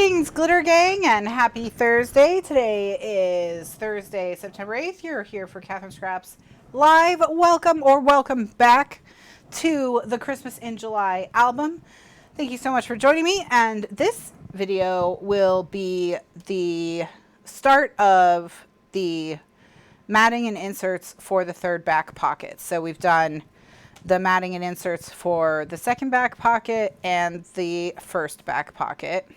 Greetings, Glitter Gang, and happy Thursday. Today is Thursday, September 8th. You're here for Kathryn Scraps live. Welcome back to the Christmas in July album. Thank you so much for joining me. And this video will be the start of the matting and inserts for the third back pocket. So we've done the matting and inserts for the second back pocket and the first back pocket.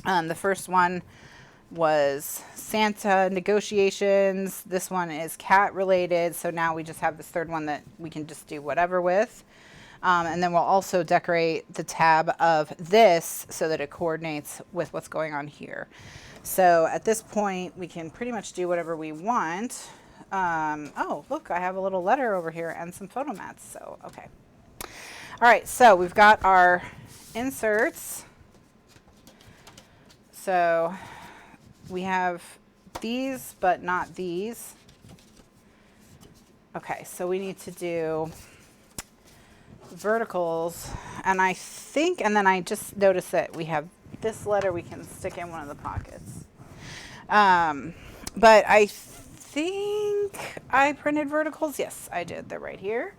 The first one was Santa negotiations. This one is cat related. So now we just have this third one that we can just do whatever with. And then we'll also decorate the tab of this so that it coordinates with what's going on here. So at this point, we can pretty much do whatever we want. Oh, look, I have a little letter over here and some photo mats. So, okay. All right, so we've got our inserts. So we have these, but not these. Okay, so we need to do verticals. And I think, and then I just noticed that we have this letter we can stick in one of the pockets. But I think I printed verticals. Yes, I did. They're right here.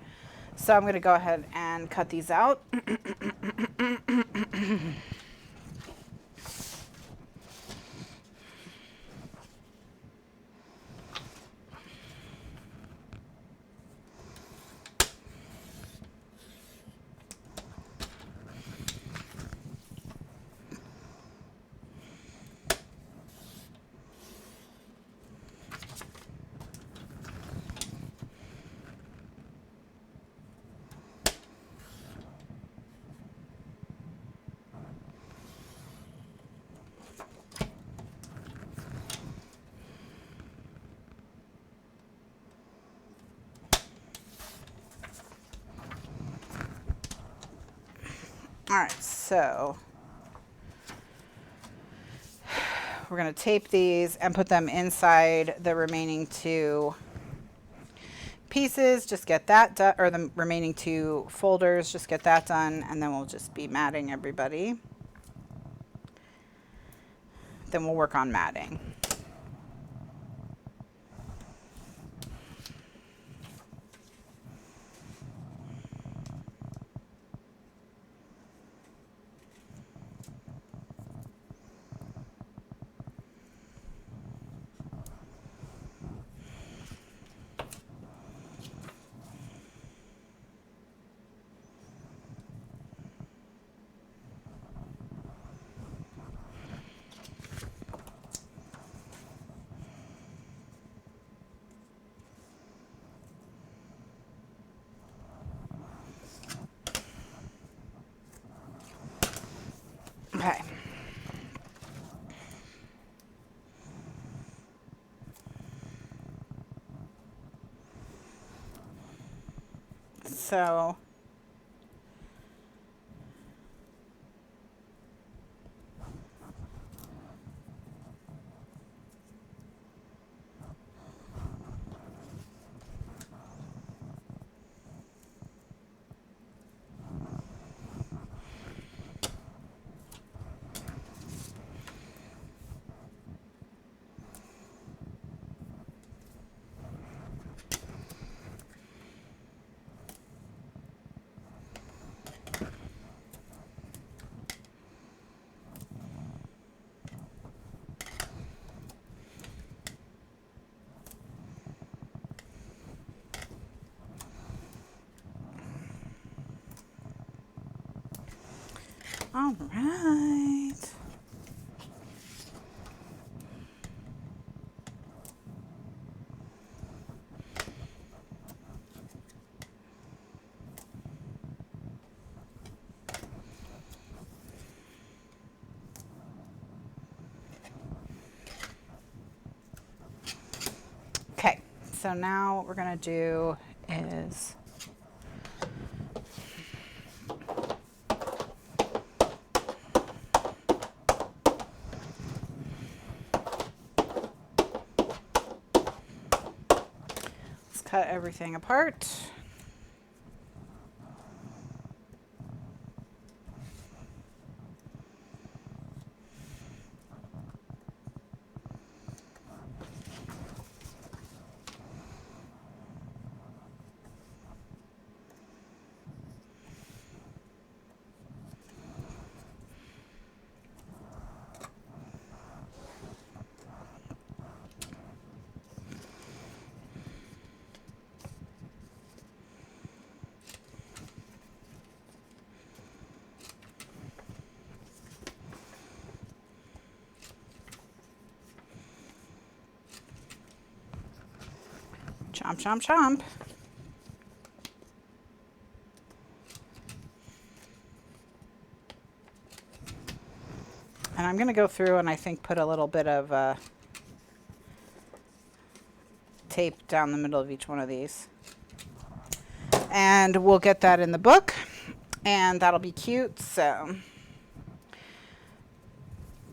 So I'm going to go ahead and cut these out. All right, so we're going to tape these and put them inside the remaining two pieces. Just get that done, or the remaining two folders, just get that done, and then we'll just be matting everybody. Then we'll work on matting. Okay. So all right. Okay, so now what we're going to do is cut everything apart. Chomp, chomp, chomp. And I'm going to go through and I think put a little bit of tape down the middle of each one of these. And we'll get that in the book. And that'll be cute. So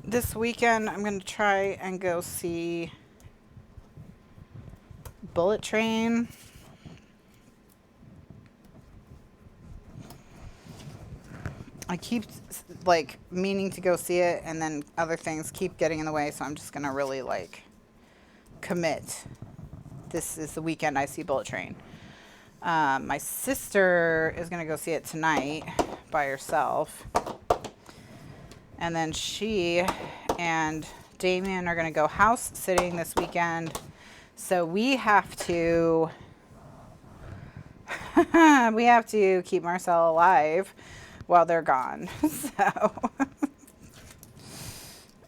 this weekend I'm going to try and go see Bullet Train. I keep like meaning to go see it, and then other things keep getting in the way, so I'm just gonna really like commit. This is the weekend I see Bullet Train. My sister is gonna go see it tonight by herself, and then she and Damien are gonna go house sitting this weekend, so we have to we have to keep Marcel alive while they're gone. So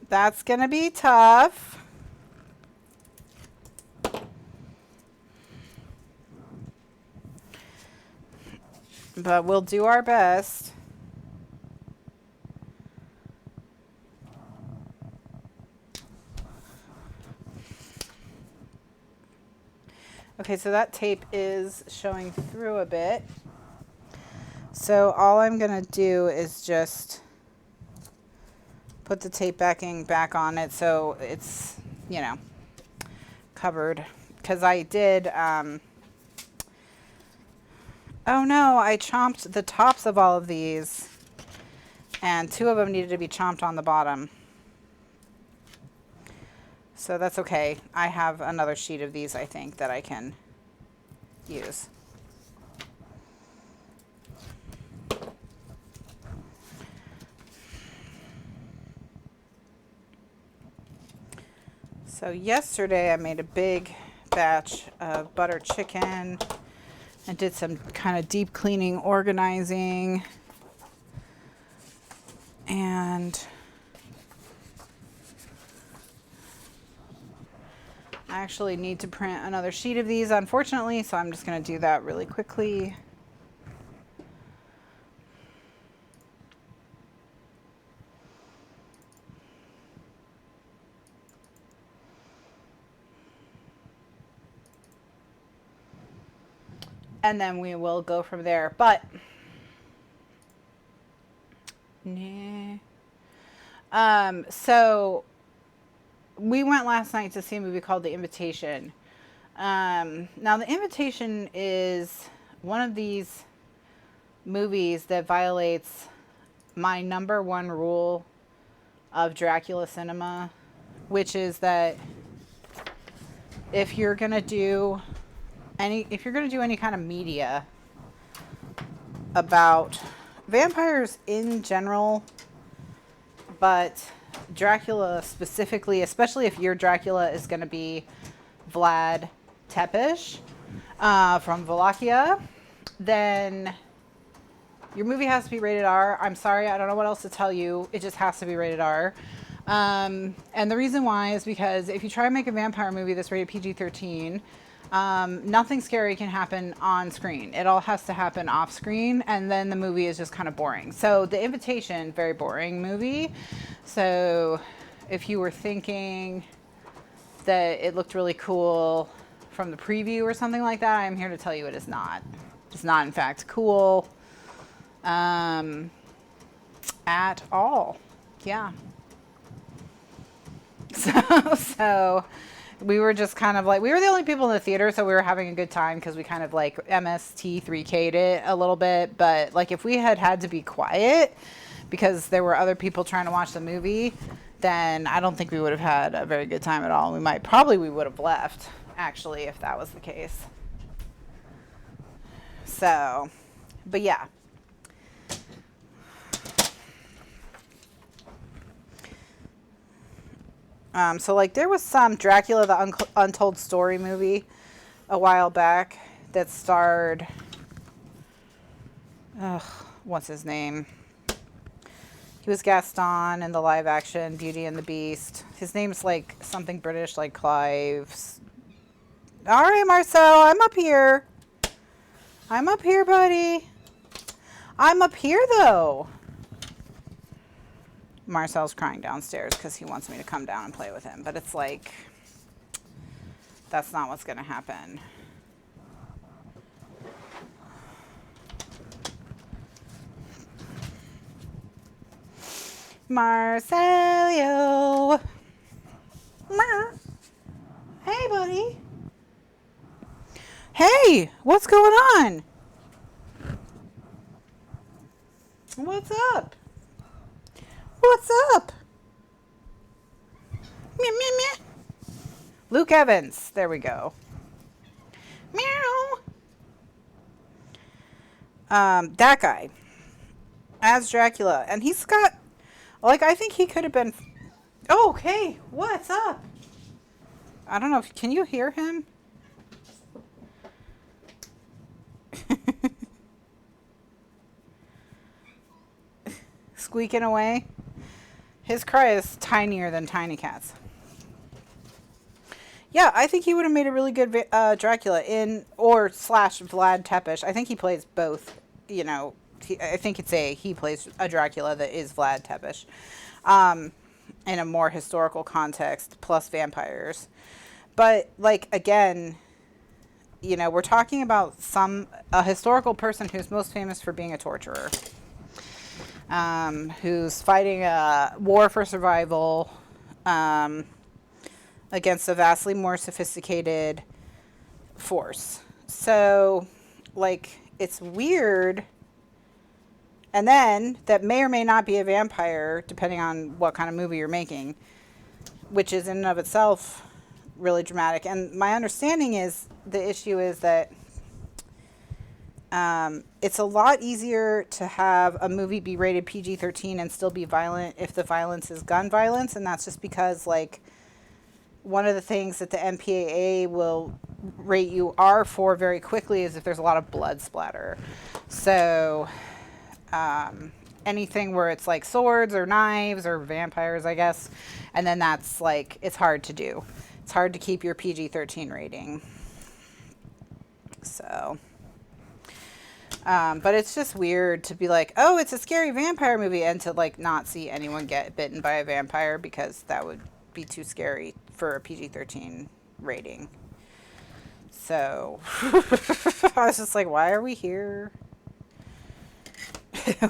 that's going to be tough. But we'll do our best. Okay, so that tape is showing through a bit. So all I'm going to do is just put the tape backing back on it so it's, you know, covered. Because I did, oh no, I chomped the tops of all of these, and 2 of them needed to be chomped on the bottom. So that's okay. I have another sheet of these, I think, that I can use. So yesterday I made a big batch of butter chicken and did some kind of deep cleaning, organizing, and I actually need to print another sheet of these, unfortunately, so I'm just going to do that really quickly. And then we will go from there. But so we went last night to see a movie called The Invitation. Now, The Invitation is one of these movies that violates my _1 rule of Dracula cinema, which is that if you're gonna do any kind of media about vampires in general, but Dracula specifically, especially if your Dracula is going to be Vlad Tepes from Wallachia, then your movie has to be rated R. I'm sorry, I don't know what else to tell you. It just has to be rated R. And the reason why is because if you try to make a vampire movie that's rated PG-13, nothing scary can happen on screen. It all has to happen off screen, and then the movie is just kind of boring. So The Invitation, very boring movie. So if you were thinking that it looked really cool from the preview or something like that, I'm here to tell you it is not. It's not, in fact, cool at all. Yeah. So we were just kind of like, we were the only people in the theater, so we were having a good time because we kind of like MST3K'd it a little bit. But like if we had to be quiet because there were other people trying to watch the movie, then I don't think we would have had a very good time at all. We would have left, actually, if that was the case. So, but yeah. So like there was some Dracula the Untold Story movie a while back that starred, what's his name? He was Gaston in the live action Beauty and the Beast. His name's like something British, like Clive All right, Marcel, I'm up here. I'm up here, buddy. I'm up here, though. Marcel's crying downstairs because he wants me to come down and play with him. But it's like, that's not what's going to happen. Marcelio. Hey, buddy. Hey, what's going on? What's up? What's up? Meow, meow, meow. Luke Evans. There we go. Meow. That guy as Dracula, and he's got, like, I think he could have been. Oh, okay. What's up? I don't know. Can you hear him? Squeaking away. His cry is tinier than Tiny Cat's. Yeah, I think he would have made a really good Dracula or slash Vlad Tepes. I think he plays both. You know, I think he plays a Dracula that is Vlad Tepes, in a more historical context, plus vampires. But like again, you know, we're talking about a historical person who's most famous for being a torturer, who's fighting a war for survival, against a vastly more sophisticated force. So, like, it's weird. And then, that may or may not be a vampire, depending on what kind of movie you're making, which is in and of itself really dramatic. And my understanding is, the issue is that it's a lot easier to have a movie be rated PG-13 and still be violent if the violence is gun violence. And that's just because, like, one of the things that the MPAA will rate you R for very quickly is if there's a lot of blood splatter. So anything where it's like swords or knives or vampires, I guess, and then that's like, it's hard to do. It's hard to keep your PG-13 rating. So, but it's just weird to be like, oh, it's a scary vampire movie, and to like not see anyone get bitten by a vampire, because that would be too scary for a PG-13 rating. So I was just like, why are we here?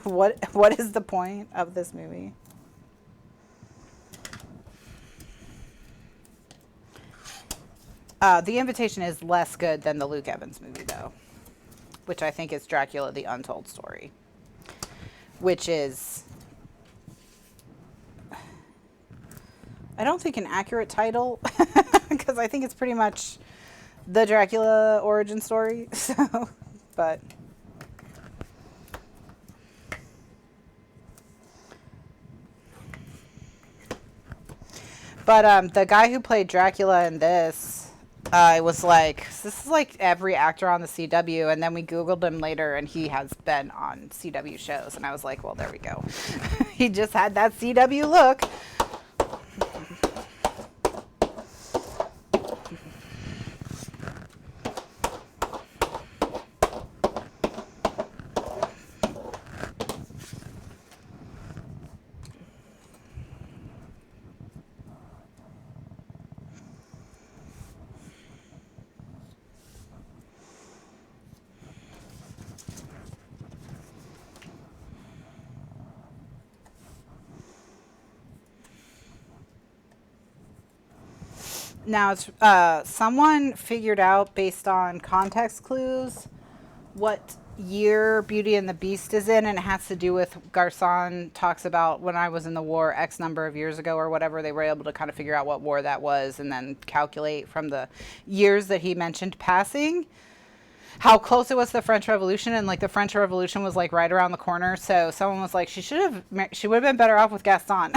What is the point of this movie? The Invitation is less good than the Luke Evans movie, though, which I think is Dracula: The Untold Story, which is, I don't think, an accurate title, because I think it's pretty much the Dracula origin story. So, but the guy who played Dracula in this, I was like, this is like every actor on the CW, and then we Googled him later, and he has been on CW shows, and I was like, well, there we go. He just had that CW look. Now, it's someone figured out, based on context clues, what year Beauty and the Beast is in, and it has to do with, Garcon talks about, when I was in the war X number of years ago or whatever. They were able to kind of figure out what war that was, and then calculate from the years that he mentioned passing how close it was to the French Revolution. And like the French Revolution was like right around the corner, so someone was like, she would have been better off with Gaston.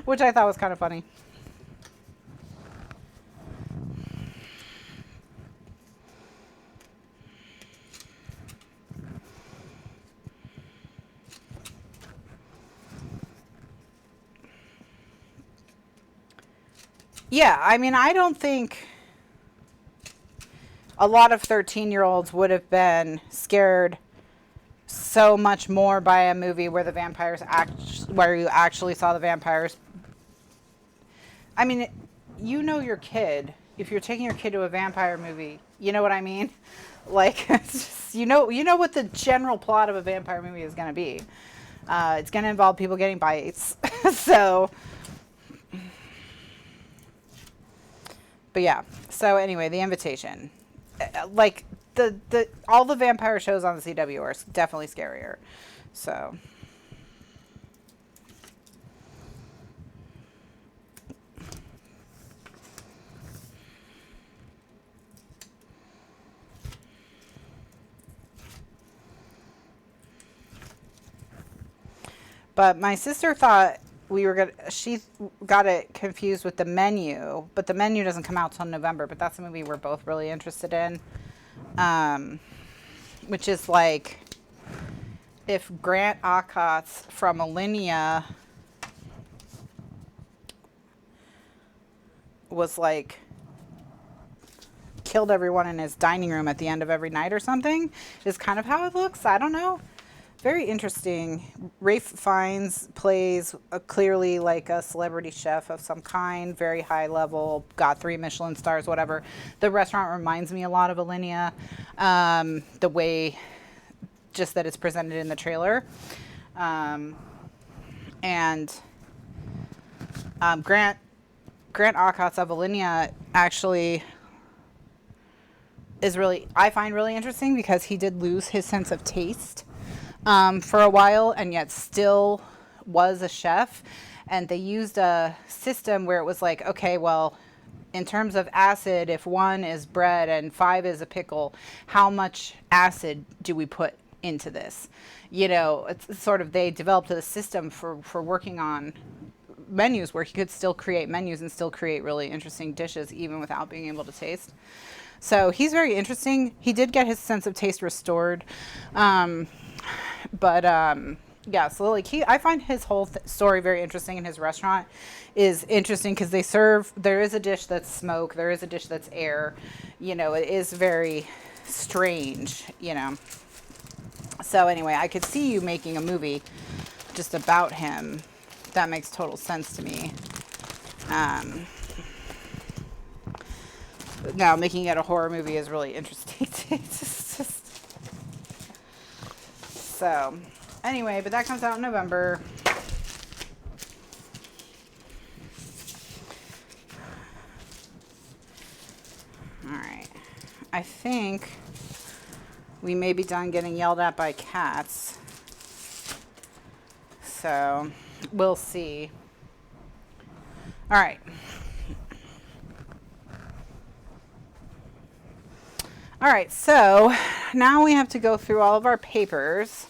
Which I thought was kind of funny. Yeah, I mean, I don't think a lot of 13-year-olds would have been scared so much more by a movie where the vampires where you actually saw the vampires. I mean, you know your kid. If you're taking your kid to a vampire movie, you know what I mean? Like, it's just, you know what the general plot of a vampire movie is going to be. It's going to involve people getting bites. So, but yeah. So anyway, The Invitation. Like the all the vampire shows on the CW are definitely scarier. So. But my sister thought she got it confused with The Menu, but The Menu doesn't come out till November, but that's a movie we're both really interested in. Which is like if Grant Achatz from Alinea was like killed everyone in his dining room at the end of every night or something, is kind of how it looks. I don't know. Very interesting. Ralph Fiennes plays clearly like a celebrity chef of some kind, very high level, got 3 Michelin stars, whatever. The restaurant reminds me a lot of Alinea, the way just that it's presented in the trailer. Grant Achatz of Alinea actually is I find really interesting because he did lose his sense of taste for a while, and yet still was a chef. And they used a system where it was like, okay, well, in terms of acid, if 1 is bread and 5 is a pickle, how much acid do we put into this? You know, it's sort of, they developed a system for working on menus where he could still create menus and still create really interesting dishes even without being able to taste. So he's very interesting. He did get his sense of taste restored. Yeah, so like I find his whole story very interesting, and his restaurant is interesting because there is a dish that's smoke, there is a dish that's air, you know, it is very strange, you know. So anyway, I could see you making a movie just about him. That makes total sense to me. Now making it a horror movie is really interesting. So, anyway, but that comes out in November. All right. I think we may be done getting yelled at by cats. So, we'll see. All right. All right, so now we have to go through all of our papers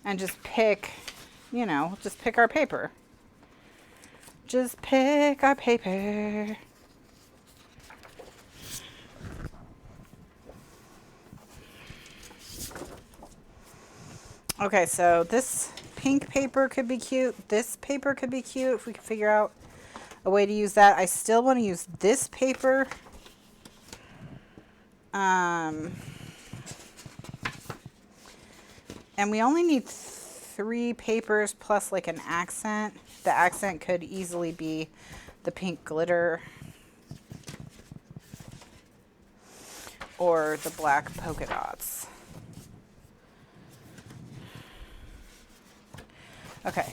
and just pick, you know, just pick our paper. Just pick our paper. Okay, so this pink paper could be cute. This paper could be cute if we could figure out a way to use that. I still want to use this paper. And we only need 3 papers plus like an accent. The accent could easily be the pink glitter or the black polka dots. Okay.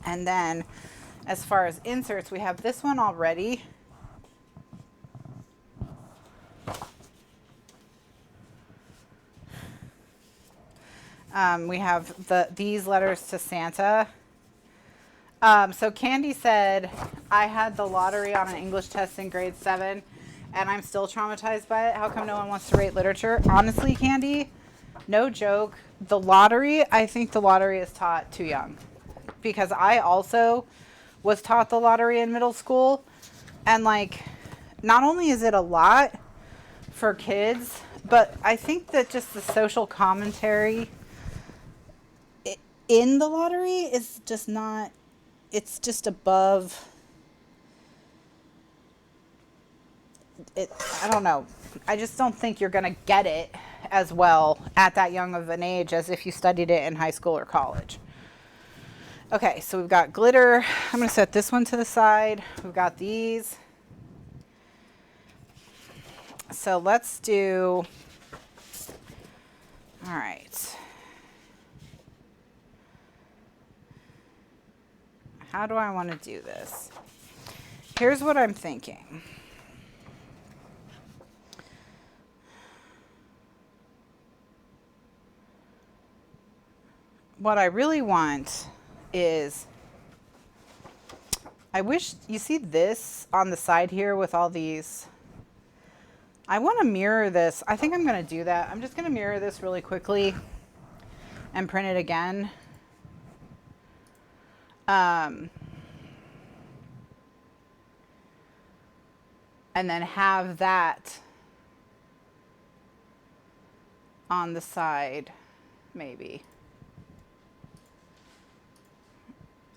And then as far as inserts, we have this one already. We have these letters to Santa. So Candy said, I had the lottery on an English test in grade 7, and I'm still traumatized by it. How come no one wants to rate literature? Honestly, Candy, no joke. The lottery, I think the lottery is taught too young. Because I also was taught the lottery in middle school. And like, not only is it a lot for kids, but I think that just the social commentary in the lottery is just not, it's just above I don't know. I just don't think you're going to get it as well at that young of an age as if you studied it in high school or college. Okay, so we've got glitter. I'm going to set this one to the side. We've got these. So let's do, all right. How do I want to do this? Here's what I'm thinking. What I really want is, I wish, you see this on the side here with all these, I want to mirror this. I think I'm going to do that. I'm just going to mirror this really quickly and print it again. And then have that on the side, maybe.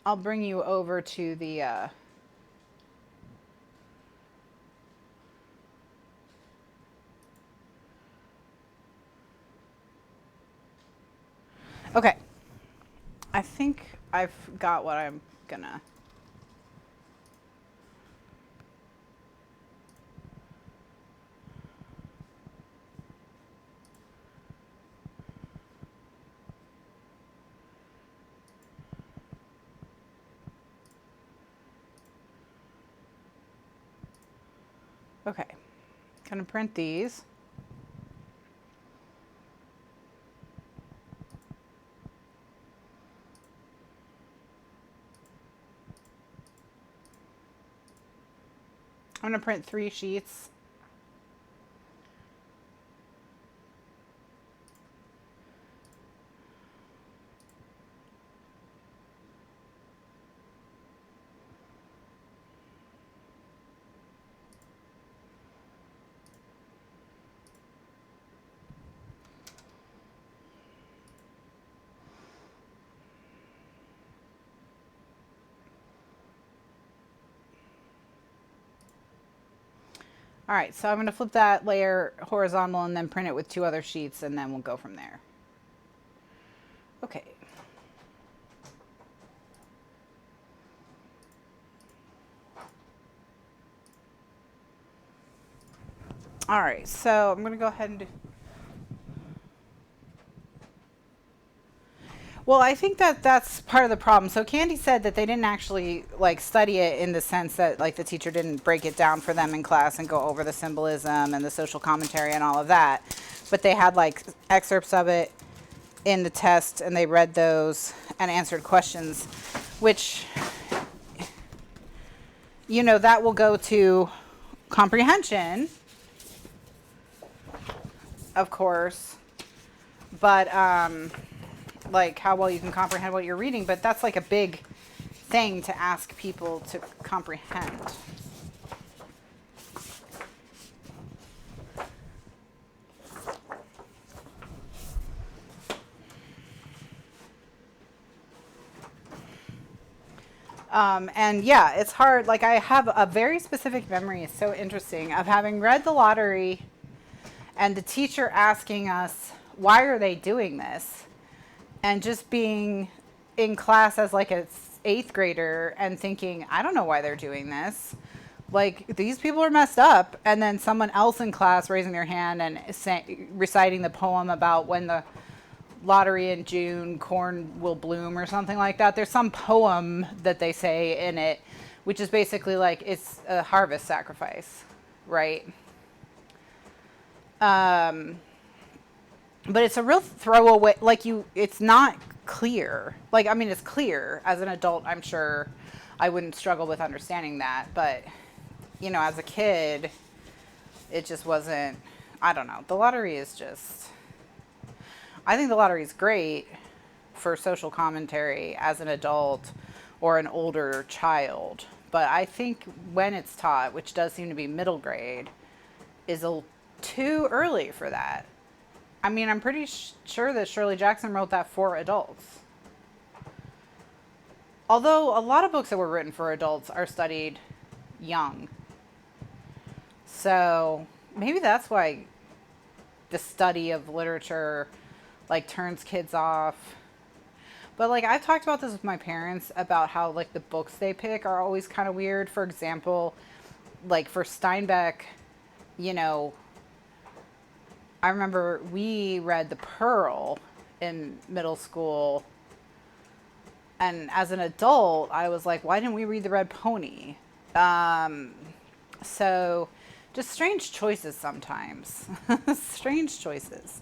I'll bring you over to the, okay. I think I've got what I'm gonna. Okay, gonna print these. I'm gonna print 3 sheets. All right, so I'm going to flip that layer horizontal and then print it with 2 other sheets, and then we'll go from there. Okay. All right, so I'm going to go ahead and do. Well, I think that that's part of the problem. So Candy said that they didn't actually like study it in the sense that like the teacher didn't break it down for them in class and go over the symbolism and the social commentary and all of that. But they had like excerpts of it in the test and they read those and answered questions, which, you know, that will go to comprehension, of course, but like how well you can comprehend what you're reading, but that's like a big thing to ask people to comprehend. And yeah, it's hard. Like I have a very specific memory. It's so interesting of having read The Lottery and the teacher asking us, why are they doing this? And just being in class as like a 8th grader and thinking, I don't know why they're doing this. Like these people are messed up. And then someone else in class raising their hand and reciting the poem about when the lottery in June, corn will bloom or something like that. There's some poem that they say in it, which is basically like it's a harvest sacrifice, right? But it's a real throwaway, like it's not clear. Like, I mean, it's clear. As an adult, I'm sure I wouldn't struggle with understanding that. But, you know, as a kid, it just wasn't, I don't know. The lottery is just, I think the lottery is great for social commentary as an adult or an older child. But I think when it's taught, which does seem to be middle grade, is too early for that. I mean, I'm pretty sure that Shirley Jackson wrote that for adults. Although a lot of books that were written for adults are studied young. So maybe that's why the study of literature like turns kids off. But like I've talked about this with my parents about how like the books they pick are always kind of weird. For example, like for Steinbeck, you know, I remember we read The Pearl in middle school, and as an adult I was like, why didn't we read The Red Pony? So just strange choices sometimes. Strange choices.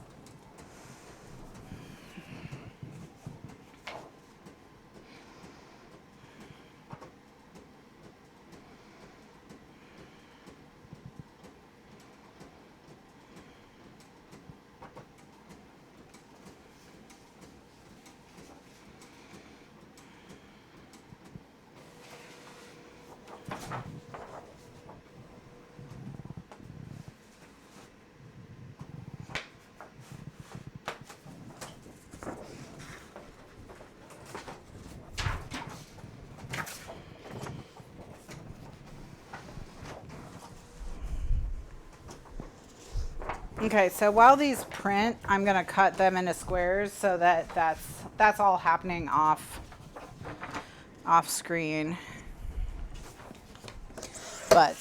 Okay, so while these print, I'm gonna cut them into squares so that that's all happening off screen. But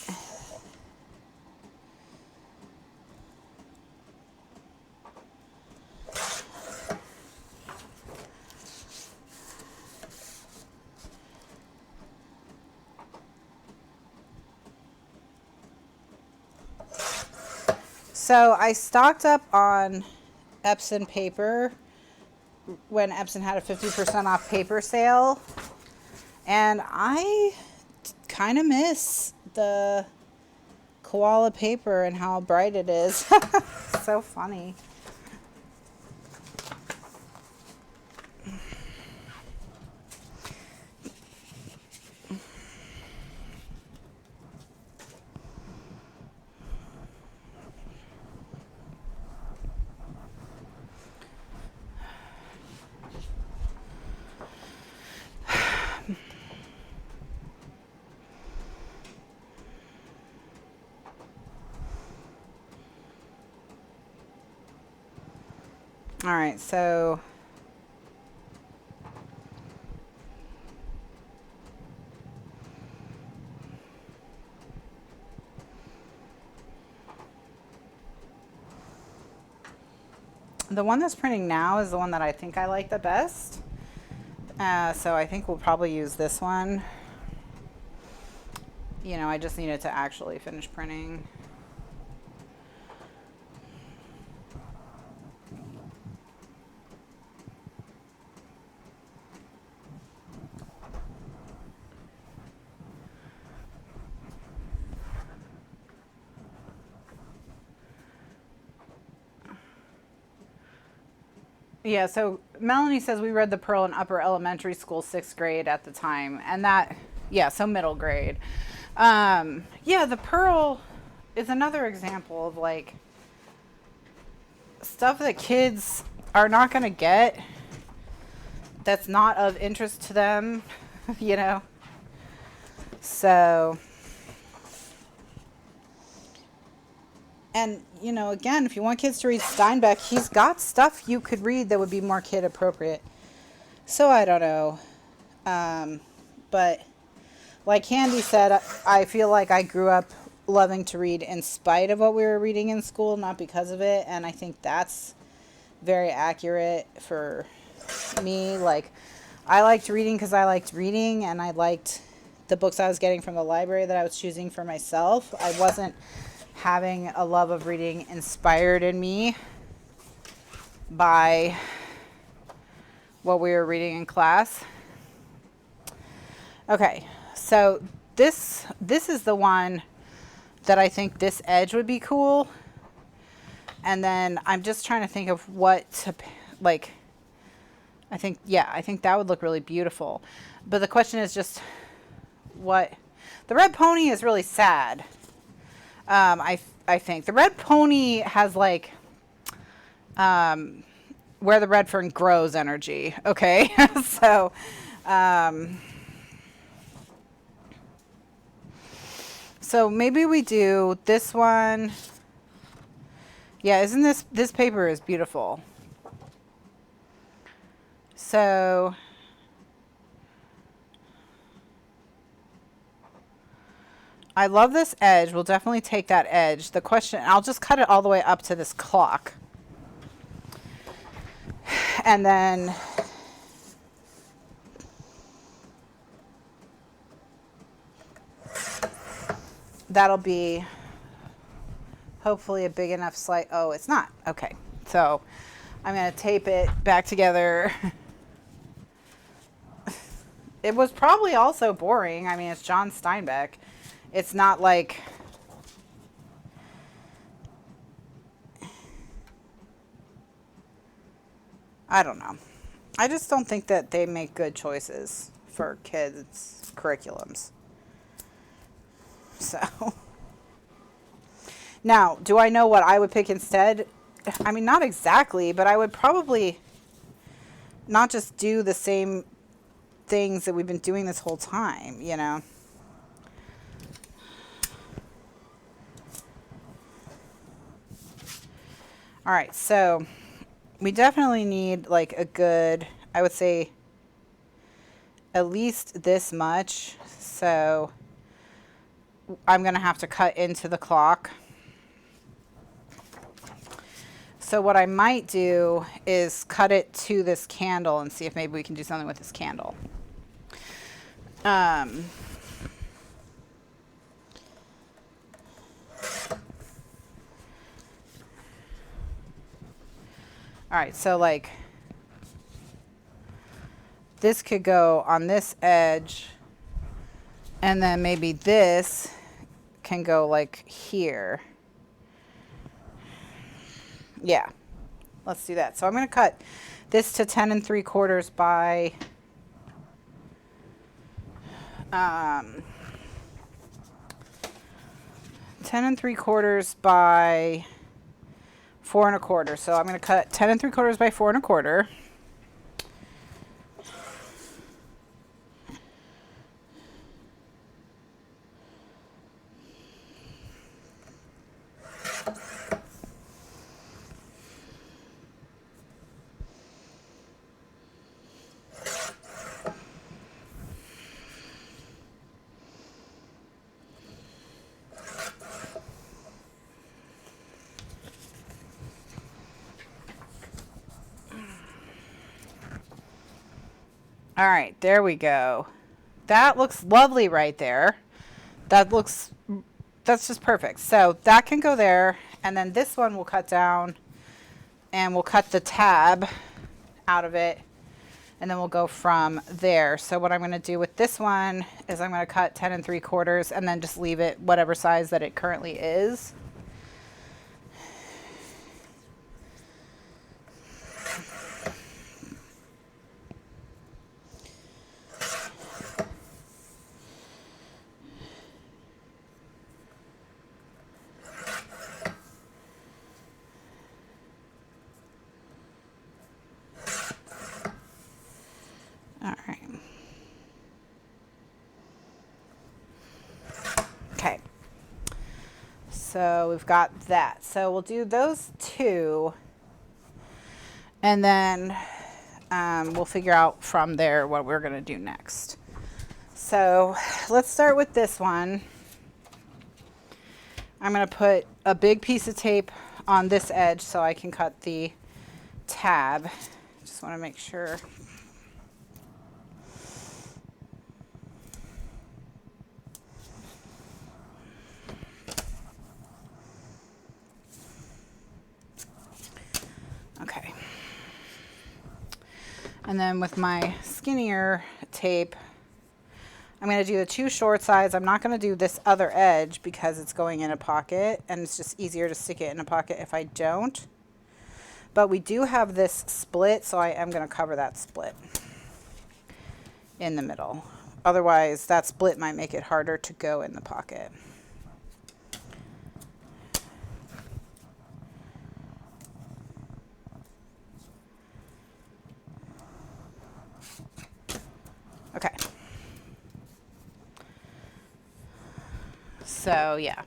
so I stocked up on Epson paper when Epson had a 50% off paper sale, and I kind of miss the koala paper and how bright it is. So funny. All right, so the one that's printing now is the one that I think I like the best. So I think we'll probably use this one. You know, I just needed to actually finish printing. Yeah, so Melanie says we read The Pearl in upper elementary school, 6th grade at the time. And that, yeah, so middle grade. Yeah, The Pearl is another example of like stuff that kids are not going to get that's not of interest to them, you know? So, and, you know, again, if you want kids to read Steinbeck, he's got stuff you could read that would be more kid appropriate. So I don't know. But like Candy said, I feel like I grew up loving to read in spite of what we were reading in school, not because of it. And I think that's very accurate for me. Like, I liked reading because I liked reading, and I liked the books I was getting from the library that I was choosing for myself. I wasn't having a love of reading inspired in me by what we were reading in class. Okay, so this is the one that I think this edge would be cool. And then I'm just trying to think of what to, like, I think that would look really beautiful. But the question is just what, the Red Pony is really sad. I think the Red Pony has like where the red fern grows energy. Okay. So maybe we do this one. Yeah, isn't this paper is beautiful. So I love this edge. We'll definitely take that edge. The question, I'll just cut it all the way up to this clock. And then that'll be hopefully a big enough slice. Oh, it's not. Okay. So I'm going to tape it back together. It was probably also boring. I mean, it's John Steinbeck. It's not like... I don't know. I just don't think that they make good choices for kids' curriculums. So... Now, do I know what I would pick instead? I mean, not exactly, but I would probably not just do the same things that we've been doing this whole time, you know? All right, so we definitely need like a good, I would say, at least this much. So I'm going to have to cut into the clock. So what I might do is cut it to this candle and see if maybe we can do something with this candle. All right, so like this could go on this edge, and then maybe this can go like here. Yeah, let's do that. So I'm going to cut this to 10 3/4 by 10 3/4 by 4 1/4. So I'm going to cut 10 3/4 by 4 1/4. All right, there we go. That looks lovely right there. That's just perfect. So that can go there, and then this one we'll cut down, and we'll cut the tab out of it, and then we'll go from there. So what I'm going to do with this one is I'm going to cut 10 3/4 and then just leave it whatever size that it currently is. All right. Okay. So we've got that. So we'll do those two, and then we'll figure out from there what we're going to do next. So let's start with this one. I'm going to put a big piece of tape on this edge so I can cut the tab. Just want to make sure. Okay. And then with my skinnier tape, I'm going to do the two short sides. I'm not going to do this other edge because it's going in a pocket, and it's just easier to stick it in a pocket if I don't. But we do have this split, so I am going to cover that split in the middle. Otherwise, that split might make it harder to go in the pocket. Okay. So, yeah.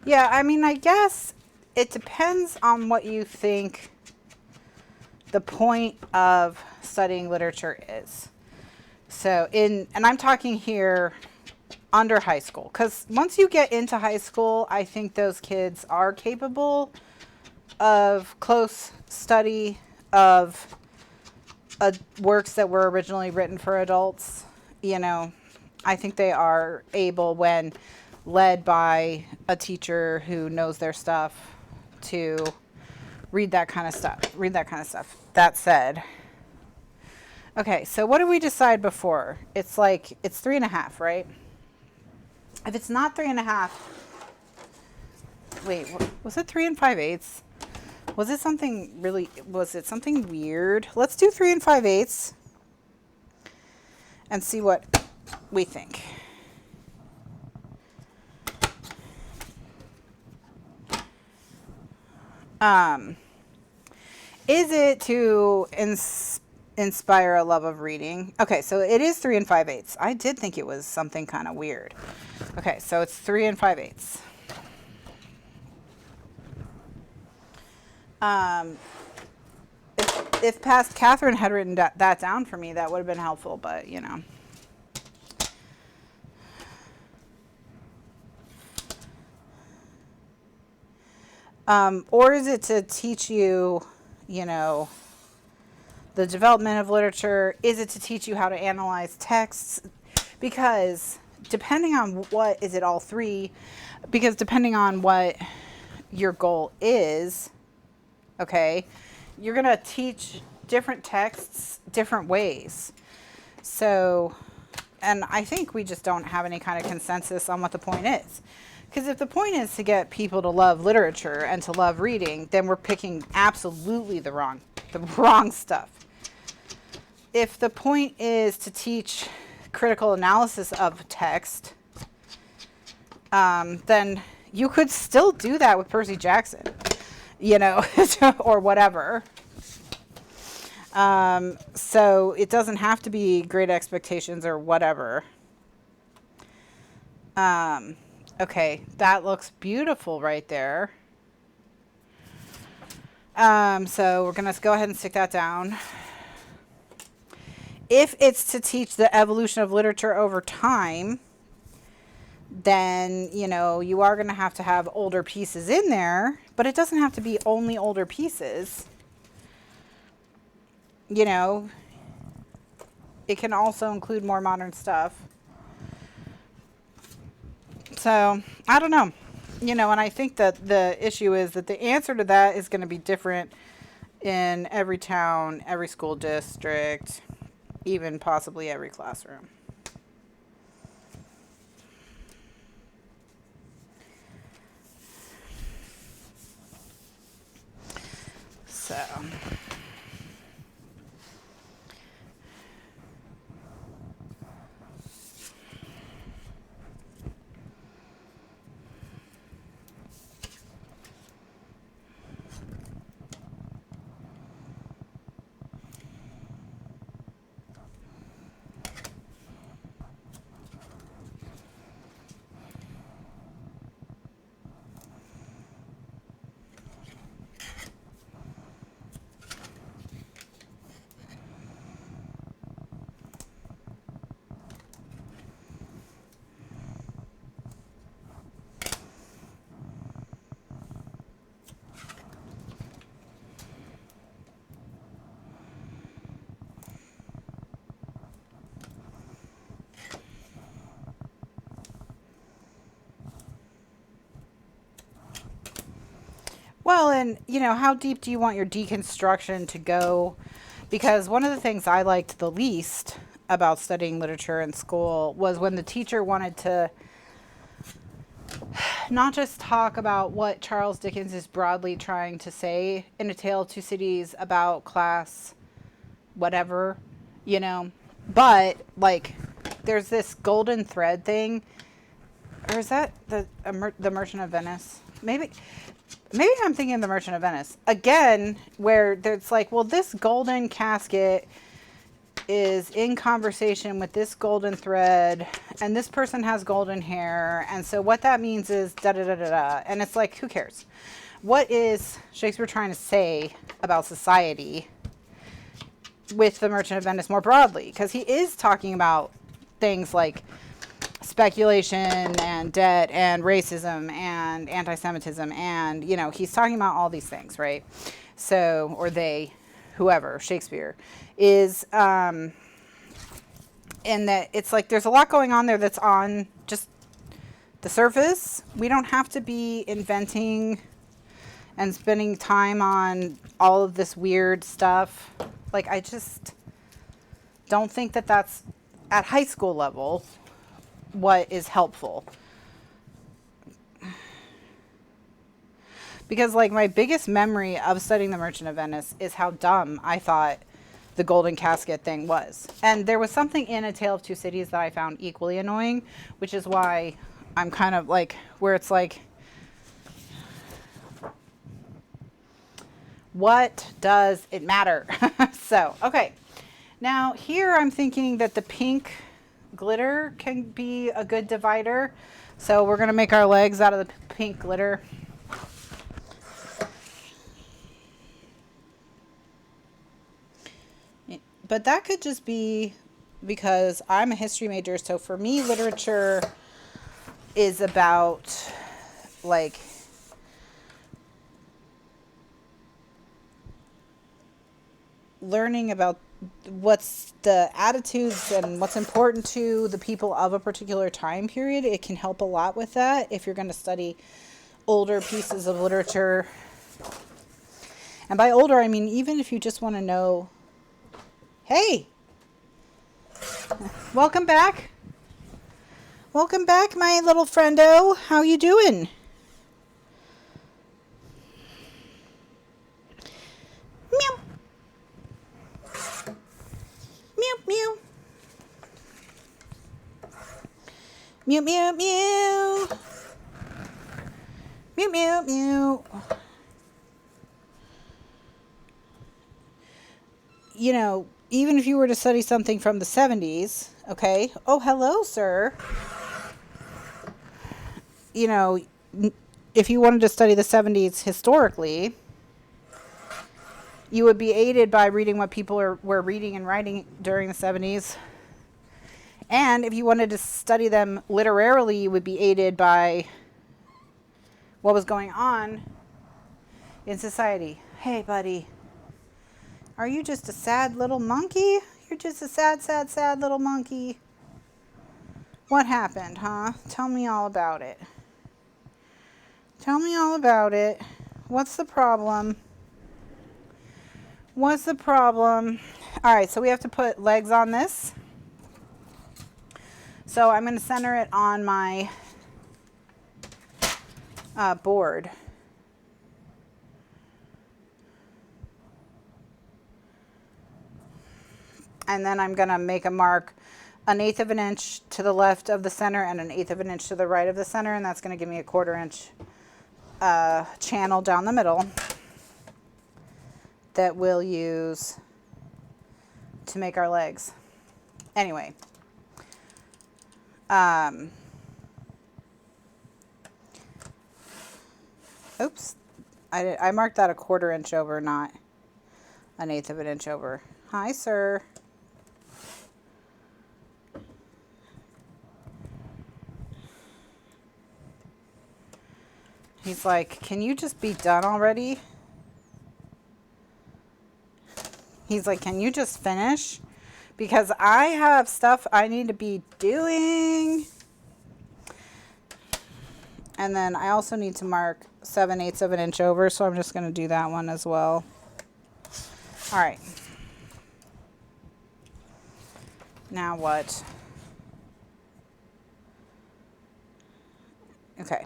Yeah, I mean, I guess it depends on what you think the point of studying literature is. So, and I'm talking here under high school, because once you get into high school, I think those kids are capable of close study of works that were originally written for adults. You know, I think they are able, when led by a teacher who knows their stuff, to read that kind of stuff. That said, okay, so what did we decide before? It's like, it's 3.5, right? If it's not 3.5, wait, was it 3 5/8? Was it something really, was it something weird? Let's do 3 5/8 and see what we think. Is it to inspire a love of reading? Okay, so it is 3 5/8. I did think it was something kind of weird. Okay, so it's 3 5/8. If past Kathryn had written that down for me, that would have been helpful, but you know. Or is it to teach you, you know, the development of literature? Is it to teach you how to analyze texts? Because depending on what, is it all three? Because depending on what your goal is, okay, you're going to teach different texts different ways. So, and I think we just don't have any kind of consensus on what the point is. Because if the point is to get people to love literature and to love reading, then we're picking absolutely the wrong stuff. If the point is to teach critical analysis of text, then you could still do that with Percy Jackson, you know, or whatever. So it doesn't have to be Great Expectations or whatever. Okay, that looks beautiful right there. So we're going to go ahead and stick that down. If it's to teach the evolution of literature over time, then, you know, you are going to have older pieces in there, but it doesn't have to be only older pieces. You know, it can also include more modern stuff. So, I don't know. You know, and I think that the issue is that the answer to that is going to be different in every town, every school district, even possibly every classroom. So... Well, and, you know, how deep do you want your deconstruction to go? Because one of the things I liked the least about studying literature in school was when the teacher wanted to not just talk about what Charles Dickens is broadly trying to say in A Tale of Two Cities about class, whatever, you know, but, like, there's this golden thread thing. Or is that the Merchant of Venice? Maybe... maybe I'm thinking of the Merchant of Venice again, where it's like, well, this golden casket is in conversation with this golden thread, and this person has golden hair, and so what that means is da da da da da. And it's like, who cares? What is Shakespeare trying to say about society with the Merchant of Venice more broadly? Because he is talking about things like speculation and debt and racism and anti-Semitism, and you know, he's talking about all these things, right? So, or they, whoever, Shakespeare is in that it's like there's a lot going on there that's on just the surface. We don't have to be inventing and spending time on all of this weird stuff. Like, I just don't think that that's at high school level what is helpful. Because like my biggest memory of studying the Merchant of Venice is how dumb I thought the golden casket thing was. And there was something in A Tale of Two Cities that I found equally annoying, which is why I'm kind of like, where it's like, what does it matter? So, okay. Now here I'm thinking that the pink glitter can be a good divider. So we're going to make our legs out of the pink glitter. But that could just be because I'm a history major. So for me, literature is about like learning about what's the attitudes and what's important to the people of a particular time period. It can help a lot with that if you're going to study older pieces of literature. And by older, I mean even if you just want to know, hey, welcome back. Welcome back, my little friendo. How you doing? Meow. Meow, meow. Meow, meow, meow. Meow, meow, meow. You know, even if you were to study something from the 70s, okay? Oh, hello, sir. You know, if you wanted to study the 70s historically, you would be aided by reading what people were reading and writing during the 70s. And if you wanted to study them literarily, you would be aided by what was going on in society. Hey, buddy. Are you just a sad little monkey? You're just a sad, sad, sad little monkey. What happened, huh? Tell me all about it. Tell me all about it. What's the problem? What's the problem? All right, so we have to put legs on this. So I'm going to center it on my board. And then I'm going to make a mark 1/8 of an inch to the left of the center and 1/8 of an inch to the right of the center. And that's going to give me a 1/4 inch channel down the middle that we'll use to make our legs. Anyway. Oops. I marked that a 1/4 inch over, not 1/8 of an inch over. Hi, sir. He's like, can you just be done already? He's like, can you just finish? Because I have stuff I need to be doing. And then I also need to mark 7/8 of an inch over, so I'm just going to do that one as well. All right. Now what? Okay.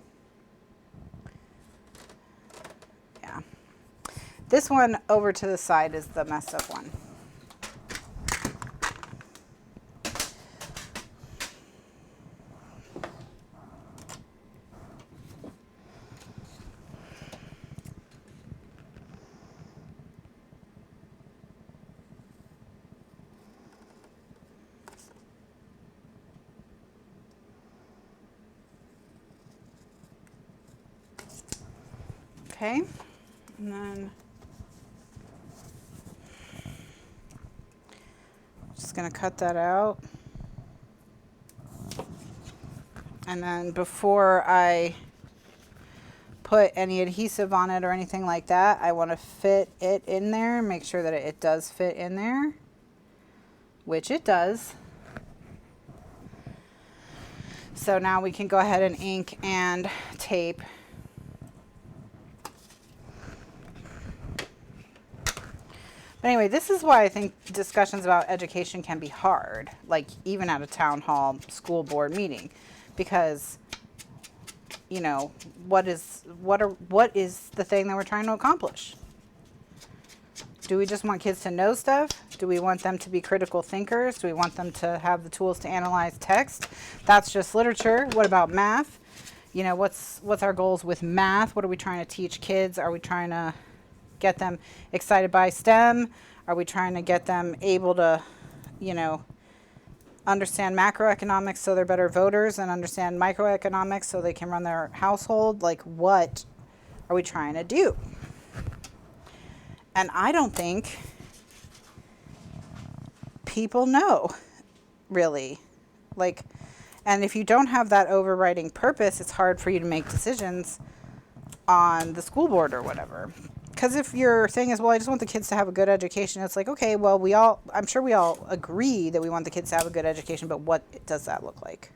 Yeah. This one over to the side is the messed up one. Okay, and then just gonna cut that out. And then before I put any adhesive on it or anything like that, I want to fit it in there, make sure that it does fit in there, which it does. So now we can go ahead and ink and tape. But anyway, this is why I think discussions about education can be hard, like even at a town hall school board meeting, because, you know, what is the thing that we're trying to accomplish? Do we just want kids to know stuff? Do we want them to be critical thinkers? Do we want them to have the tools to analyze text? That's just literature. What about math? You know, what's our goals with math? What are we trying to teach kids? Are we trying to get them excited by STEM? Are we trying to get them able to, you know, understand macroeconomics so they're better voters, and understand microeconomics so they can run their household? Like, what are we trying to do? And I don't think people know, really. Like, and if you don't have that overriding purpose, it's hard for you to make decisions on the school board or whatever. Because if your thing is, well, I just want the kids to have a good education, it's like, okay, well, I'm sure we all agree that we want the kids to have a good education, but what does that look like?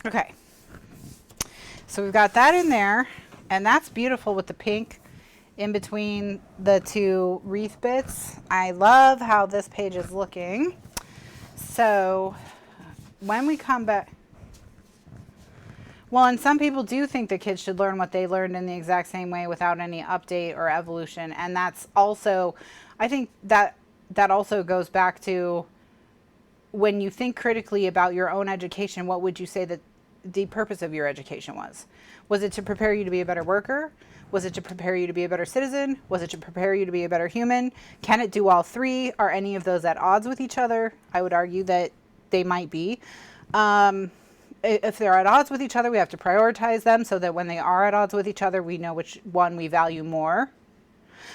Okay, so we've got that in there, and that's beautiful with the pink in between the two wreath bits. I love how this page is looking. So when we come back, well, and some people do think that kids should learn what they learned in the exact same way without any update or evolution, and that's also, I think that also goes back to, when you think critically about your own education, what would you say that the purpose of your education was? Was it to prepare you to be a better worker? Was it to prepare you to be a better citizen? Was it to prepare you to be a better human? Can it do all three? Are any of those at odds with each other? I would argue that they might be. If they're at odds with each other, we have to prioritize them so that when they are at odds with each other, we know which one we value more.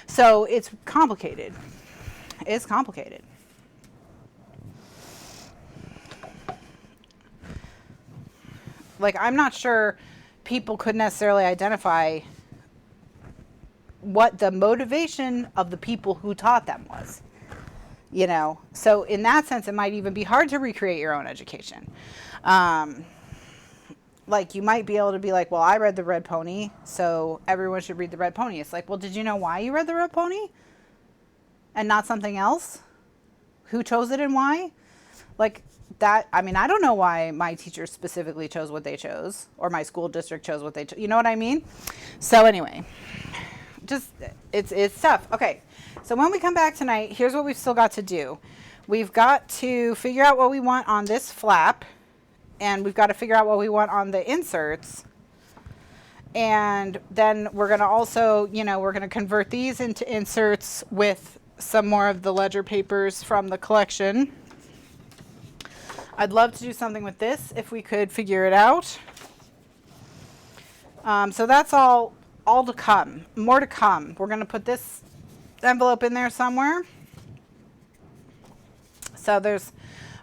So it's complicated. It's complicated. Like, I'm not sure people could necessarily identify what the motivation of the people who taught them was, you know? So in that sense, it might even be hard to recreate your own education. Like, you might be able to be like, well, I read The Red Pony, so everyone should read The Red Pony. It's like, well, did you know why you read The Red Pony and not something else? Who chose it and why? Like, that, I mean, I don't know why my teachers specifically chose what they chose, or my school district chose what they chose. You know what I mean? So anyway, just, it's tough. Okay, so when we come back tonight, here's what we've still got to do. We've got to figure out what we want on this flap, and we've got to figure out what we want on the inserts. And then we're going to also, you know, we're going to convert these into inserts with some more of the ledger papers from the collection. I'd love to do something with this if we could figure it out. So that's all to come. More to come. We're going to put this envelope in there somewhere. So there's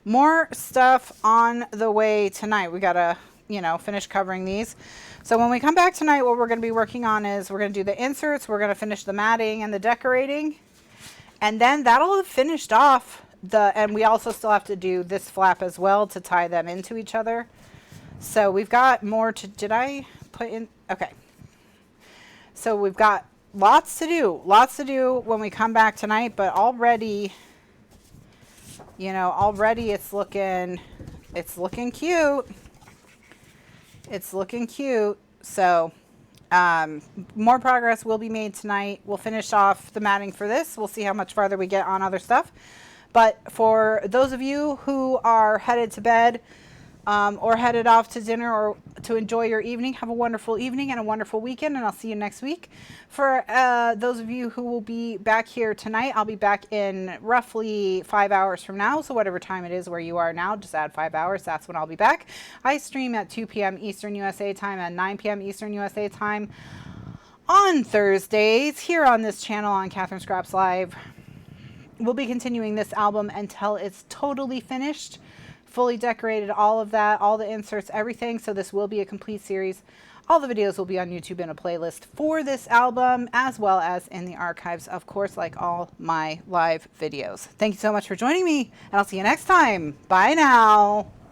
more stuff on the way tonight. We got to you know, finish covering these. So when we come back tonight, what we're going to be working on is we're going to do the inserts. We're going to finish the matting and the decorating. And then that'll have finished off and we also still have to do this flap as well to tie them into each other. So we've got more to, did I put in? Okay. So we've got lots to do when we come back tonight, but already, you know, already it's looking cute. It's looking cute. So more progress will be made tonight. We'll finish off the matting for this. We'll see how much farther we get on other stuff. But for those of you who are headed to bed or headed off to dinner or to enjoy your evening, have a wonderful evening and a wonderful weekend, and I'll see you next week. For those of you who will be back here tonight, I'll be back in roughly 5 hours from now. So whatever time it is where you are now, just add 5 hours. That's when I'll be back. I stream at 2 p.m. Eastern USA time and 9 p.m. Eastern USA time on Thursdays here on this channel on Kathryn Scraps Live. We'll be continuing this album until it's totally finished, fully decorated, all of that, all the inserts, everything. So this will be a complete series. All the videos will be on YouTube in a playlist for this album, as well as in the archives, of course, like all my live videos. Thank you so much for joining me, and I'll see you next time. Bye now.